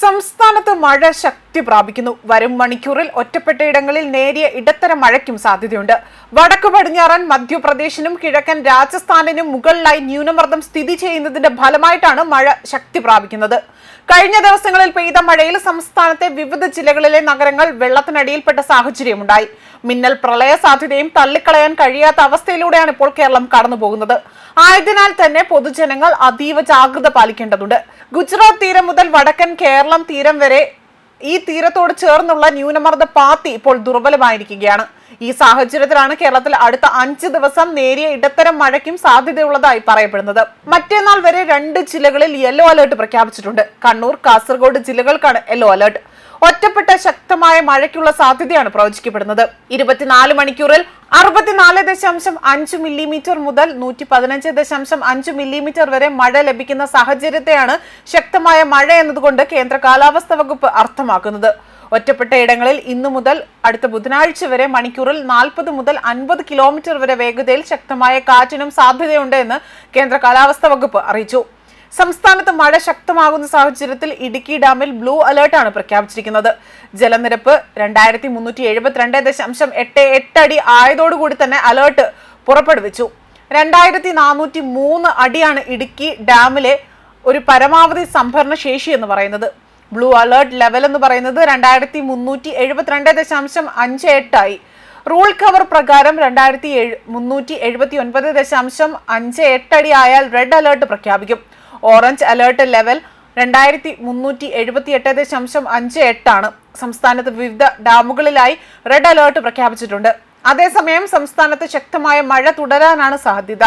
സംസ്ഥാനത്ത് മഴ ശക്തി പ്രാപിക്കുന്നു. വരും മണിക്കൂറിൽ ഒറ്റപ്പെട്ടയിടങ്ങളിൽ നേരിയ ഇടത്തരം മഴയ്ക്കും സാധ്യതയുണ്ട്. വടക്കു പടിഞ്ഞാറൻ മധ്യപ്രദേശിനും കിഴക്കൻ രാജസ്ഥാനിനും മുകളിലായി ന്യൂനമർദ്ദം സ്ഥിതി ചെയ്യുന്നതിന്റെ ഫലമായിട്ടാണ് മഴ ശക്തി പ്രാപിക്കുന്നത്. കഴിഞ്ഞ ദിവസങ്ങളിൽ പെയ്ത മഴയിൽ സംസ്ഥാനത്തെ വിവിധ ജില്ലകളിലെ നഗരങ്ങൾ വെള്ളത്തിനടിയിൽപ്പെട്ട സാഹചര്യമുണ്ടായി. മിന്നൽ പ്രളയ സാധ്യതയും തള്ളിക്കളയാൻ കഴിയാത്ത അവസ്ഥയിലൂടെയാണ് ഇപ്പോൾ കേരളം കടന്നുപോകുന്നത്. ആയതിനാൽ തന്നെ പൊതുജനങ്ങൾ അതീവ ജാഗ്രത പാലിക്കേണ്ടതുണ്ട്. ഗുജറാത്ത് തീരം മുതൽ വടക്കൻ കേരളം തീരം വരെ ഈ തീരത്തോട് ചേർന്നുള്ള ന്യൂനമർദ്ദ പാത്തി ഇപ്പോൾ ദുർബലമായിരിക്കുകയാണ്. ഈ സാഹചര്യത്തിലാണ് കേരളത്തിൽ അടുത്ത 5 ദിവസം നേരിയ ഇടത്തരം മഴയ്ക്കും സാധ്യതയുള്ളതായി പറയപ്പെടുന്നത്. മറ്റന്നാൾ വരെ 2 ജില്ലകളിൽ യെല്ലോ അലർട്ട് പ്രഖ്യാപിച്ചിട്ടുണ്ട്. കണ്ണൂർ, കാസർഗോഡ് ജില്ലകൾക്കാണ് യെല്ലോ അലർട്ട്. ഒറ്റപ്പെട്ട ശക്തമായ മഴയ്ക്കുള്ള സാധ്യതയാണ് പ്രവചിക്കപ്പെടുന്നത്. 24 മണിക്കൂറിൽ 64.5 മില്ലിമീറ്റർ മുതൽ 115.5 മില്ലിമീറ്റർ വരെ മഴ ലഭിക്കുന്ന സാഹചര്യത്തെയാണ് ശക്തമായ മഴ എന്നതുകൊണ്ട് കേന്ദ്ര കാലാവസ്ഥാ വകുപ്പ് അർത്ഥമാക്കുന്നത്. ഒറ്റപ്പെട്ട ഇടങ്ങളിൽ ഇന്നു മുതൽ അടുത്ത ബുധനാഴ്ച വരെ മണിക്കൂറിൽ 40 മുതൽ 50 കിലോമീറ്റർ വരെ വേഗതയിൽ ശക്തമായ കാറ്റിനും സാധ്യതയുണ്ട് എന്ന് കേന്ദ്ര കാലാവസ്ഥാ വകുപ്പ് അറിയിച്ചു. സംസ്ഥാനത്ത് മഴ ശക്തമാകുന്ന സാഹചര്യത്തിൽ ഇടുക്കി ഡാമിൽ ബ്ലൂ അലേർട്ടാണ് പ്രഖ്യാപിച്ചിരിക്കുന്നത്. ജലനിരപ്പ് 2372.88 അടി ആയതോടുകൂടി തന്നെ അലേർട്ട് പുറപ്പെടുവിച്ചു. 2403 അടിയാണ് ഇടുക്കി ഡാമിലെ ഒരു പരമാവധി സംഭരണ ശേഷി എന്ന് പറയുന്നത്. ബ്ലൂ അലേർട്ട് ലെവൽ എന്ന് പറയുന്നത് 2372.58 ആയി. റൂൾ കവർ പ്രകാരം 2379.58 അടി ആയാൽ റെഡ് അലേർട്ട് പ്രഖ്യാപിക്കും. ഓറഞ്ച് അലേർട്ട് ലെവൽ 2378.58 ആണ്. സംസ്ഥാനത്ത് വിവിധ ഡാമുകളിലായി റെഡ് അലേർട്ട് പ്രഖ്യാപിച്ചിട്ടുണ്ട്. അതേസമയം സംസ്ഥാനത്ത് ശക്തമായ മഴ തുടരാനാണ് സാധ്യത.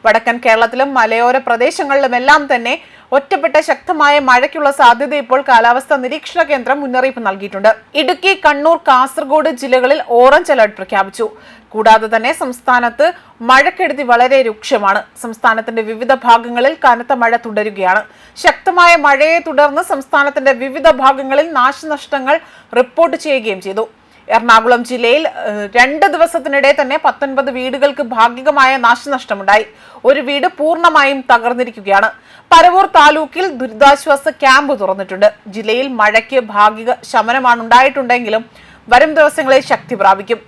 വടക്കൻ കേരളത്തിലും മലയോര പ്രദേശങ്ങളിലുമെല്ലാം തന്നെ ഒറ്റപ്പെട്ട ശക്തമായ മഴയ്ക്കുള്ള സാധ്യത ഇപ്പോൾ കാലാവസ്ഥാ നിരീക്ഷണ കേന്ദ്രം മുന്നറിയിപ്പ് നൽകിയിട്ടുണ്ട്. ഇടുക്കി, കണ്ണൂർ, കാസർഗോഡ് ജില്ലകളിൽ ഓറഞ്ച് അലർട്ട് പ്രഖ്യാപിച്ചു. കൂടാതെ തന്നെ സംസ്ഥാനത്ത് മഴക്കെടുതി വളരെ രൂക്ഷമാണ്. സംസ്ഥാനത്തിന്റെ വിവിധ ഭാഗങ്ങളിൽ കനത്ത മഴ തുടരുകയാണ്. ശക്തമായ മഴയെ തുടർന്ന് സംസ്ഥാനത്തിന്റെ വിവിധ ഭാഗങ്ങളിൽ നാശനഷ്ടങ്ങൾ റിപ്പോർട്ട് ചെയ്യുകയും ചെയ്തു. എറണാകുളം ജില്ലയിൽ 2 ദിവസത്തിനിടെ തന്നെ 19 വീടുകൾക്ക് ഭാഗികമായ നാശനഷ്ടമുണ്ടായി. ഒരു വീട് പൂർണ്ണമായും തകർന്നിരിക്കുകയാണ്. പരവൂർ താലൂക്കിൽ ദുരിതാശ്വാസ ക്യാമ്പ് തുറന്നിട്ടുണ്ട്. ജില്ലയിൽ മഴയ്ക്ക് ഭാഗിക ശമനമാണ് ഉണ്ടായിട്ടുണ്ടെങ്കിലും വരും ദിവസങ്ങളിൽ ശക്തി പ്രാപിക്കും.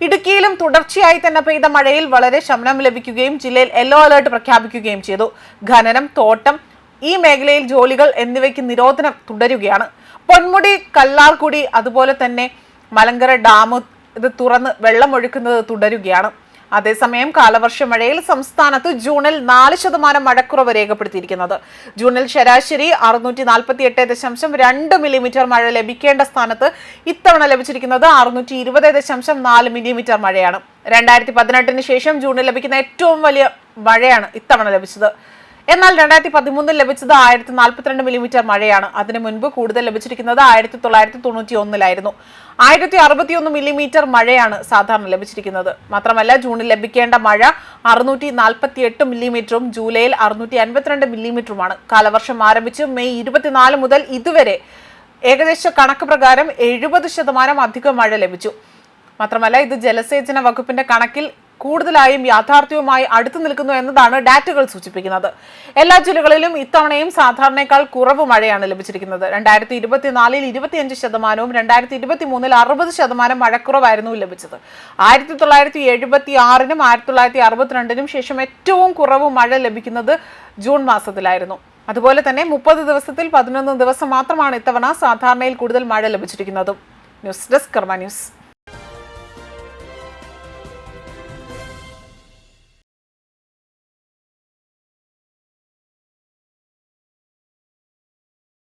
ഇടുക്കിയിലും തുടർച്ചയായി തന്നെ പെയ്ത മഴയിൽ വളരെ ശമനം ലഭിക്കുകയും ജില്ലയിൽ യെല്ലോ അലേർട്ട് പ്രഖ്യാപിക്കുകയും ചെയ്തു. ഖനനം, തോട്ടം, ഈ മേഖലയിൽ ജോലികൾ എന്നിവയ്ക്ക് നിരോധനം തുടരുകയാണ്. പൊന്മുടി, കല്ലാർകുടി, അതുപോലെ തന്നെ മലങ്കര ഡാം ഇത് തുറന്ന് വെള്ളമൊഴുക്കുന്നത് തുടരുകയാണ്. അതേസമയം കാലവർഷ മഴയിൽ സംസ്ഥാനത്ത് ജൂണിൽ 4% മഴക്കുറവ് രേഖപ്പെടുത്തിയിരിക്കുന്നത്. ജൂണിൽ ശരാശരി 648.2 മില്ലിമീറ്റർ മഴ ലഭിക്കേണ്ട സ്ഥാനത്ത് ഇത്തവണ ലഭിച്ചിരിക്കുന്നത് 620.4 മില്ലിമീറ്റർ മഴയാണ്. 2018 ശേഷം ജൂണിൽ ലഭിക്കുന്ന ഏറ്റവും വലിയ മഴയാണ് ഇത്തവണ ലഭിച്ചത്. എന്നാൽ 2013 ലഭിച്ചത് 1042 മില്ലിമീറ്റർ മഴയാണ്. അതിനു മുൻപ് കൂടുതൽ ലഭിച്ചിരിക്കുന്നത് 1991 1061 മില്ലിമീറ്റർ മഴയാണ് സാധാരണ ലഭിച്ചിരിക്കുന്നത്. മാത്രമല്ല ജൂണിൽ ലഭിക്കേണ്ട മഴ 648 മില്ലിമീറ്ററും ജൂലൈയിൽ 652 മില്ലിമീറ്ററുമാണ്. കാലവർഷം ആരംഭിച്ച് മെയ് 24 മുതൽ ഇതുവരെ ഏകദേശ കണക്ക് പ്രകാരം 70% അധികം മഴ ലഭിച്ചു. മാത്രമല്ല ഇത് ജലസേചന വകുപ്പിന്റെ കണക്കിൽ കൂടുതലായും യാഥാർത്ഥ്യവുമായി അടുത്തു നിൽക്കുന്നു എന്നതാണ് ഡാറ്റകൾ സൂചിപ്പിക്കുന്നത്. എല്ലാ ജില്ലകളിലും ഇത്തവണയും സാധാരണയേക്കാൾ കുറവ് മഴയാണ് ലഭിച്ചിരിക്കുന്നത്. 2024 25%, 2023 60% മഴക്കുറവായിരുന്നു ലഭിച്ചത്. 1976 1962 ശേഷം ഏറ്റവും കുറവ് മഴ ലഭിക്കുന്നത് ജൂൺ മാസത്തിലായിരുന്നു. അതുപോലെ തന്നെ 30 ദിവസത്തിൽ 11 ദിവസം മാത്രമാണ് ഇത്തവണ സാധാരണയിൽ കൂടുതൽ മഴ ലഭിച്ചിരിക്കുന്നതും. ന്യൂസ് ഡെസ്ക് കർമ്മ ന്യൂസ്.